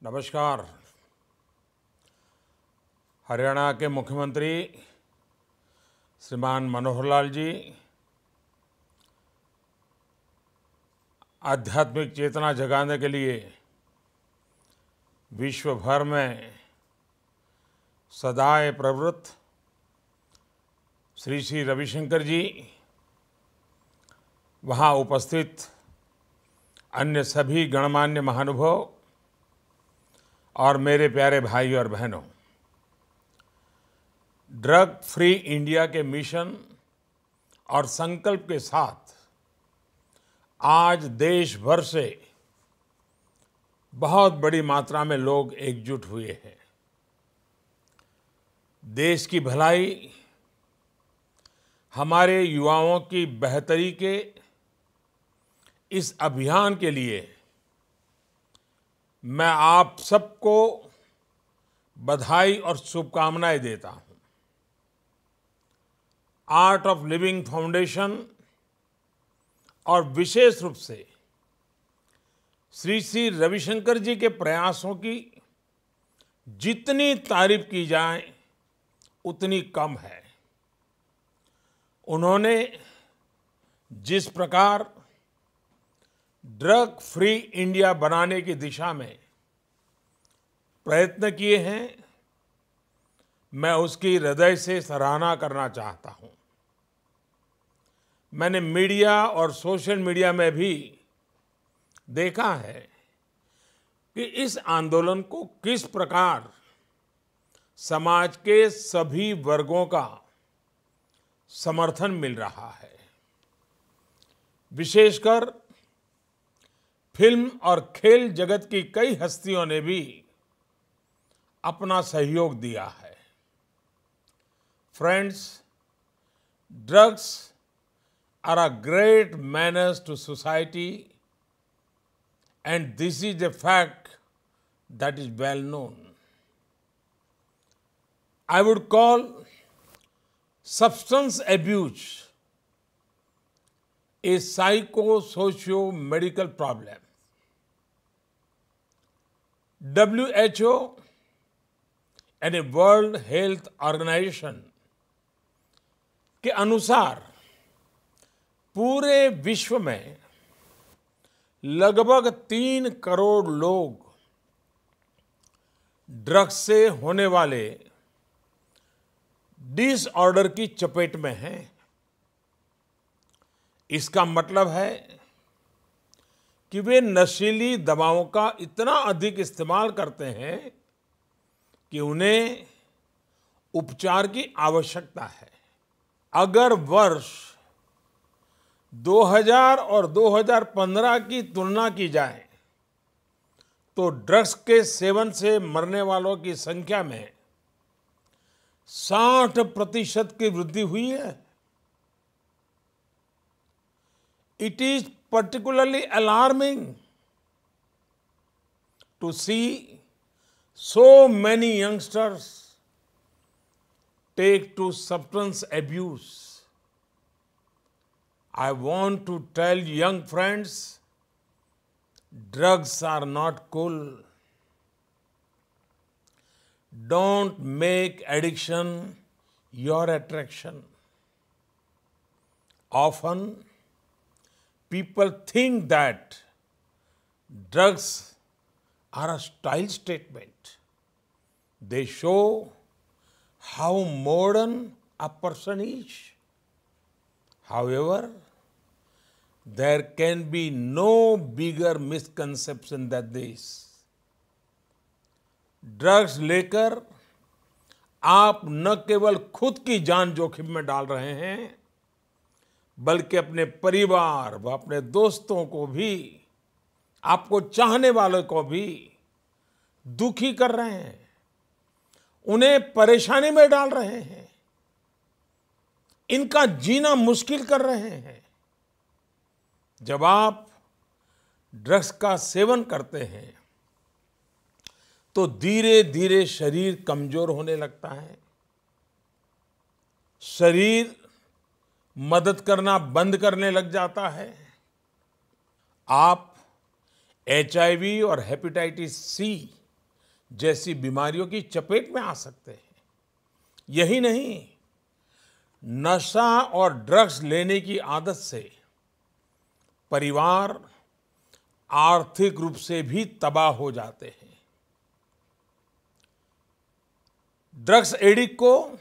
नमस्कार। हरियाणा के मुख्यमंत्री श्रीमान मनोहर लाल जी आध्यात्मिक चेतना जगाने के लिए विश्व भर में सदाए प्रवृत्त श्री श्री रविशंकर जी, वहाँ उपस्थित अन्य सभी गणमान्य महानुभाव और मेरे प्यारे भाई और बहनों, ड्रग फ्री इंडिया के मिशन और संकल्प के साथ आज देश भर से बहुत बड़ी मात्रा में लोग एकजुट हुए हैं। देश की भलाई, हमारे युवाओं की बेहतरी के इस अभियान के लिए मैं आप सबको बधाई और शुभकामनाएं देता हूं। आर्ट ऑफ लिविंग फाउंडेशन और विशेष रूप से श्री श्री रविशंकर जी के प्रयासों की जितनी तारीफ की जाए उतनी कम है। उन्होंने जिस प्रकार ड्रग फ्री इंडिया बनाने की दिशा में प्रयत्न किए हैं, मैं उसकी हृदय से सराहना करना चाहता हूं। मैंने मीडिया और सोशल मीडिया में भी देखा है कि इस आंदोलन को किस प्रकार समाज के सभी वर्गों का समर्थन मिल रहा है। विशेषकर फिल्म और खेल जगत की कई हस्तियों ने भी अपना सहयोग दिया है। Friends, drugs are a great menace to society, and this is a fact that is well known. I would call substance abuse a psycho-socio-medical problem. WHO and a World Health Organization के अनुसार पूरे विश्व में लगभग 3 करोड़ लोग drugs से होने वाले डिसऑर्डर की चपेट में हैं। इसका मतलब है कि वे नशीली दवाओं का इतना अधिक इस्तेमाल करते हैं कि उन्हें उपचार की आवश्यकता है। अगर वर्ष 2000 और 2015 की तुलना की जाए तो ड्रग्स के सेवन से मरने वालों की संख्या में 60% की वृद्धि हुई है। It is particularly alarming to see so many youngsters take to substance abuse. I want to tell young friends, drugs are not cool. Don't make addiction your attraction. Often, people think that drugs are a style statement. They show how modern a person is. However, there can be no bigger misconception than this. Drugs लेकर आप न केवल खुद की जान जोखिम में डाल रहे हैं, बल्कि अपने परिवार व अपने दोस्तों को भी, आपको चाहने वालों को भी दुखी कर रहे हैं, उन्हें परेशानी में डाल रहे हैं, इनका जीना मुश्किल कर रहे हैं। जब आप ड्रग्स का सेवन करते हैं तो धीरे धीरे शरीर कमजोर होने लगता है। शरीर मदद करना बंद करने लग जाता है। आप HIV और हेपेटाइटिस C जैसी बीमारियों की चपेट में आ सकते हैं। यही नहीं, नशा और ड्रग्स लेने की आदत से परिवार आर्थिक रूप से भी तबाह हो जाते हैं। ड्रग्स एडिक्ट को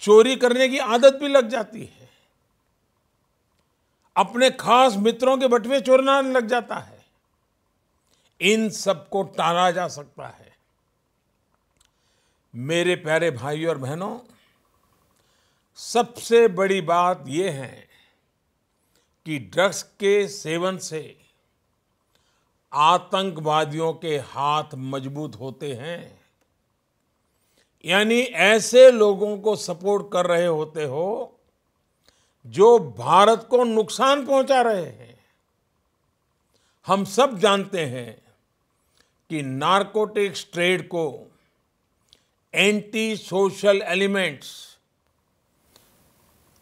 चोरी करने की आदत भी लग जाती है, अपने खास मित्रों के बटुए चोरना लग जाता है। इन सबको टाला जा सकता है। मेरे प्यारे भाइयों और बहनों, सबसे बड़ी बात यह है कि ड्रग्स के सेवन से आतंकवादियों के हाथ मजबूत होते हैं। यानी ऐसे लोगों को सपोर्ट कर रहे होते हो जो भारत को नुकसान पहुंचा रहे हैं। हम सब जानते हैं कि नारकोटिक्स ट्रेड को anti social elements,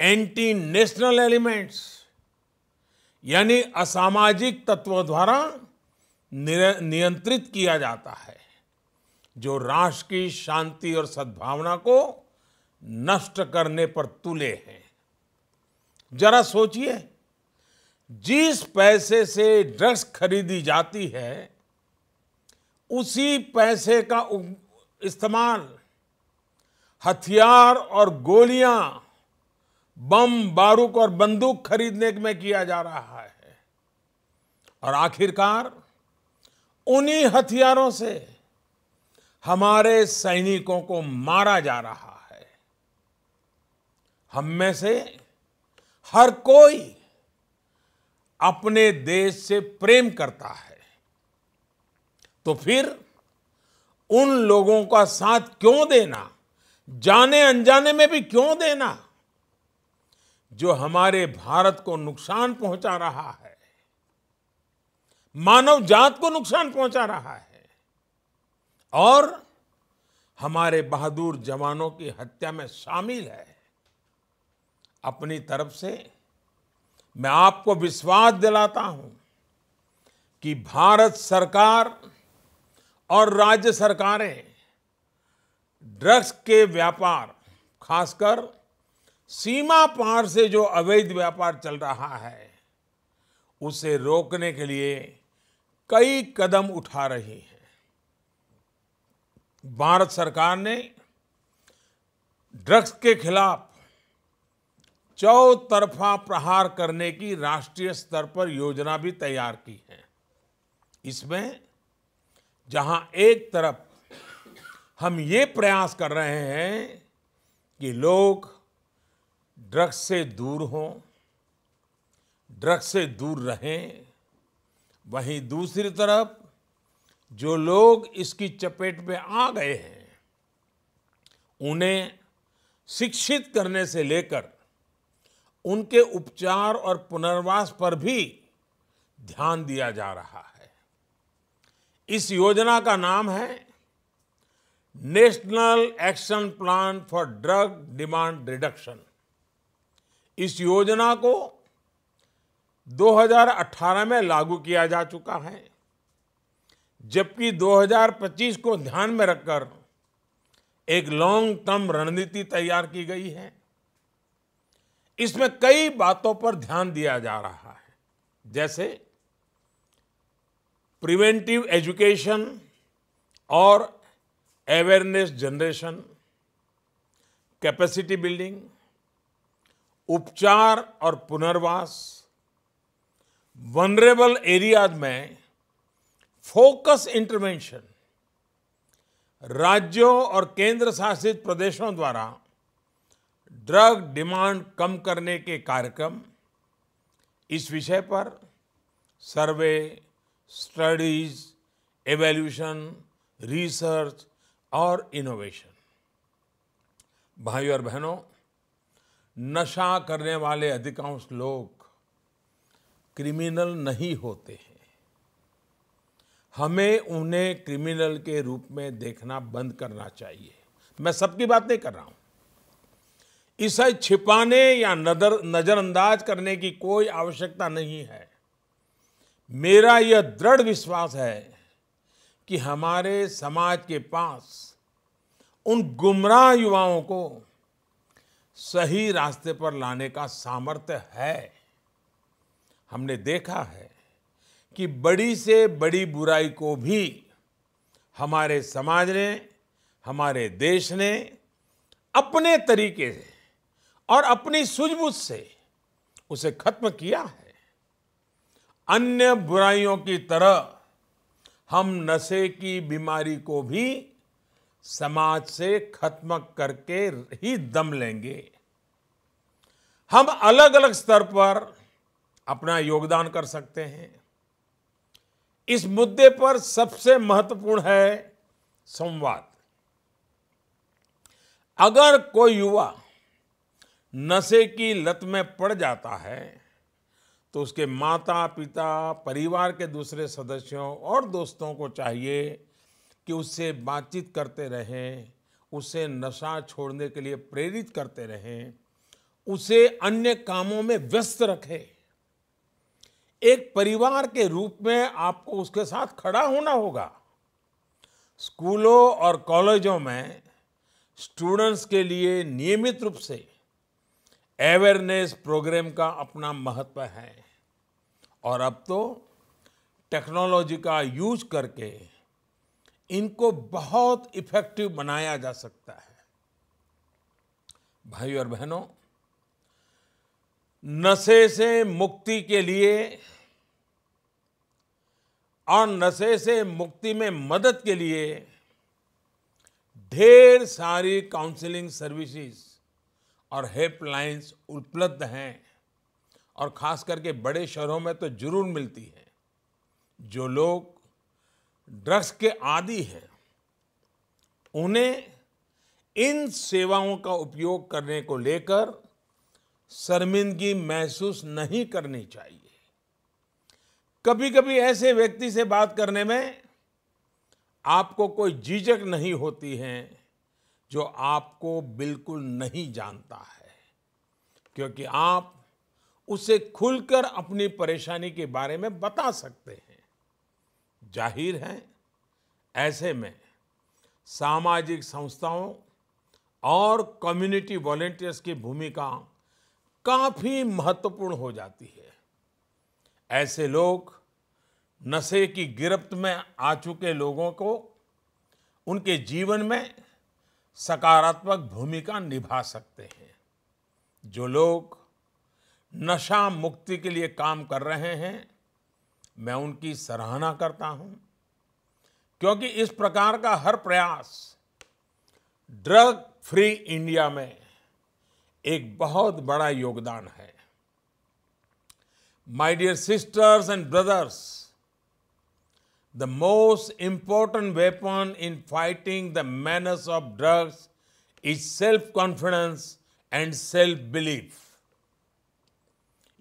anti national elements यानी असामाजिक तत्वों द्वारा नियंत्रित किया जाता है, जो राष्ट्र की शांति और सद्भावना को नष्ट करने पर तुले हैं। जरा सोचिए, जिस पैसे से ड्रग्स खरीदी जाती है उसी पैसे का इस्तेमाल हथियार और गोलियां, बम, बारूद और बंदूक खरीदने में किया जा रहा है। और आखिरकार उन्हीं हथियारों से हमारे सैनिकों को मारा जा रहा है। हम में से हर कोई अपने देश से प्रेम करता है, तो फिर उन लोगों का साथ क्यों देना, जाने अनजाने में भी क्यों देना, जो हमारे भारत को नुकसान पहुंचा रहा है, मानव जात को नुकसान पहुंचा रहा है और हमारे बहादुर जवानों की हत्या में शामिल है। अपनी तरफ से मैं आपको विश्वास दिलाता हूं कि भारत सरकार और राज्य सरकारें ड्रग्स के व्यापार, खासकर सीमा पार से जो अवैध व्यापार चल रहा है, उसे रोकने के लिए कई कदम उठा रही है। भारत सरकार ने ड्रग्स के खिलाफ चौतरफा प्रहार करने की राष्ट्रीय स्तर पर योजना भी तैयार की है। इसमें जहां एक तरफ हम ये प्रयास कर रहे हैं कि लोग ड्रग्स से दूर हों, ड्रग्स से दूर रहें, वहीं दूसरी तरफ जो लोग इसकी चपेट में आ गए हैं उन्हें शिक्षित करने से लेकर उनके उपचार और पुनर्वास पर भी ध्यान दिया जा रहा है। इस योजना का नाम है national action plan for drug demand reduction. इस योजना को 2018 में लागू किया जा चुका है, जबकि 2025 को ध्यान में रखकर एक लॉन्ग टर्म रणनीति तैयार की गई है। इसमें कई बातों पर ध्यान दिया जा रहा है, जैसे प्रिवेंटिव एजुकेशन और अवेयरनेस जनरेशन, कैपेसिटी बिल्डिंग, उपचार और पुनर्वास, वनरेबल एरियाज में फोकस इंटरवेंशन, राज्यों और केंद्र शासित प्रदेशों द्वारा ड्रग डिमांड कम करने के कार्यक्रम। इस विषय पर सर्वे, स्टडीज, एवैल्यूएशन, रिसर्च और इनोवेशन। भाइयों और बहनों, नशा करने वाले अधिकांश लोग क्रिमिनल नहीं होते हैं। हमें उन्हें क्रिमिनल के रूप में देखना बंद करना चाहिए। मैं सबकी बात नहीं कर रहा हूं। इसे छिपाने या नजरअंदाज करने की कोई आवश्यकता नहीं है। मेरा यह दृढ़ विश्वास है कि हमारे समाज के पास उन गुमराह युवाओं को सही रास्ते पर लाने का सामर्थ्य है। हमने देखा है कि बड़ी से बड़ी बुराई को भी हमारे समाज ने, हमारे देश ने अपने तरीके से और अपनी सूझबूझ से उसे खत्म किया है। अन्य बुराइयों की तरह हम नशे की बीमारी को भी समाज से खत्म करके ही दम लेंगे। हम अलग अलग स्तर पर अपना योगदान कर सकते हैं। इस मुद्दे पर सबसे महत्वपूर्ण है संवाद। अगर कोई युवा नशे की लत में पड़ जाता है तो उसके माता पिता, परिवार के दूसरे सदस्यों और दोस्तों को चाहिए कि उससे बातचीत करते रहें, उसे नशा छोड़ने के लिए प्रेरित करते रहें, उसे अन्य कामों में व्यस्त रखें। एक परिवार के रूप में आपको उसके साथ खड़ा होना होगा। स्कूलों और कॉलेजों में स्टूडेंट्स के लिए नियमित रूप से अवेयरनेस प्रोग्राम का अपना महत्व है और अब तो टेक्नोलॉजी का यूज करके इनको बहुत इफेक्टिव बनाया जा सकता है। भाइयों और बहनों, नशे से मुक्ति के लिए और नशे से मुक्ति में मदद के लिए ढेर सारी काउंसलिंग सर्विसेज और हेल्पलाइंस उपलब्ध हैं और खास करके बड़े शहरों में तो जरूर मिलती है। जो लोग ड्रग्स के आदी हैं उन्हें इन सेवाओं का उपयोग करने को लेकर शर्मिंदगी महसूस नहीं करनी चाहिए। कभी कभी ऐसे व्यक्ति से बात करने में आपको कोई झिझक नहीं होती है जो आपको बिल्कुल नहीं जानता है, क्योंकि आप उसे खुलकर अपनी परेशानी के बारे में बता सकते हैं। जाहिर है, ऐसे में सामाजिक संस्थाओं और कम्युनिटी वॉलंटियर्स की भूमिका काफी महत्वपूर्ण हो जाती है। ऐसे लोग नशे की गिरफ्त में आ चुके लोगों को उनके जीवन में सकारात्मक भूमिका निभा सकते हैं। जो लोग नशा मुक्ति के लिए काम कर रहे हैं, मैं उनकी सराहना करता हूं, क्योंकि इस प्रकार का हर प्रयास ड्रग फ्री इंडिया में एक बहुत बड़ा योगदान है। My dear sisters and brothers, the most important weapon in fighting the menace of drugs is self-confidence and self-belief.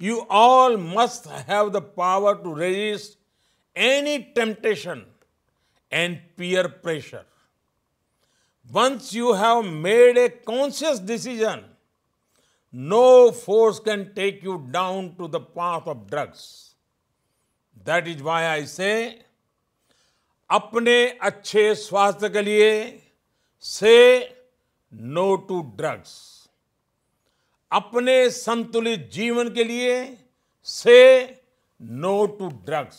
You all must have the power to resist any temptation and peer pressure. Once you have made a conscious decision, no force can take you down to the path of drugs. That is why I say, अपने अच्छे स्वास्थ्य के लिए से no to drugs, अपने संतुलित जीवन के लिए से नो टू ड्रग्स,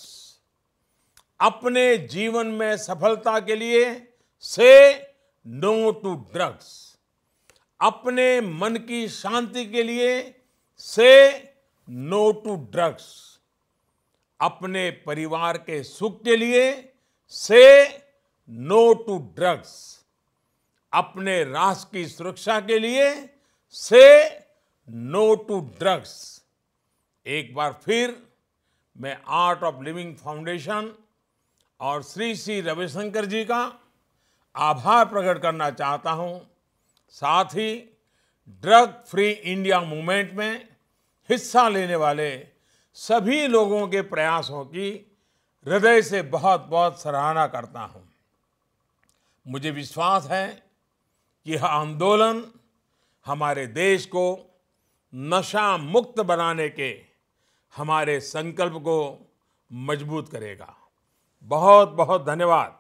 अपने जीवन में सफलता के लिए से नो टू ड्रग्स, अपने मन की शांति के लिए से नो टू ड्रग्स, अपने परिवार के सुख के लिए से नो टू ड्रग्स, अपने राष्ट्र की सुरक्षा के लिए से नो टू ड्रग्स। एक बार फिर मैं आर्ट ऑफ लिविंग फाउंडेशन और श्री श्री रविशंकर जी का आभार प्रकट करना चाहता हूं। साथ ही ड्रग फ्री इंडिया मूवमेंट में हिस्सा लेने वाले सभी लोगों के प्रयासों की हृदय से बहुत बहुत सराहना करता हूं। मुझे विश्वास है कि यह आंदोलन हमारे देश को नशा मुक्त बनाने के हमारे संकल्प को मजबूत करेगा। बहुत बहुत धन्यवाद।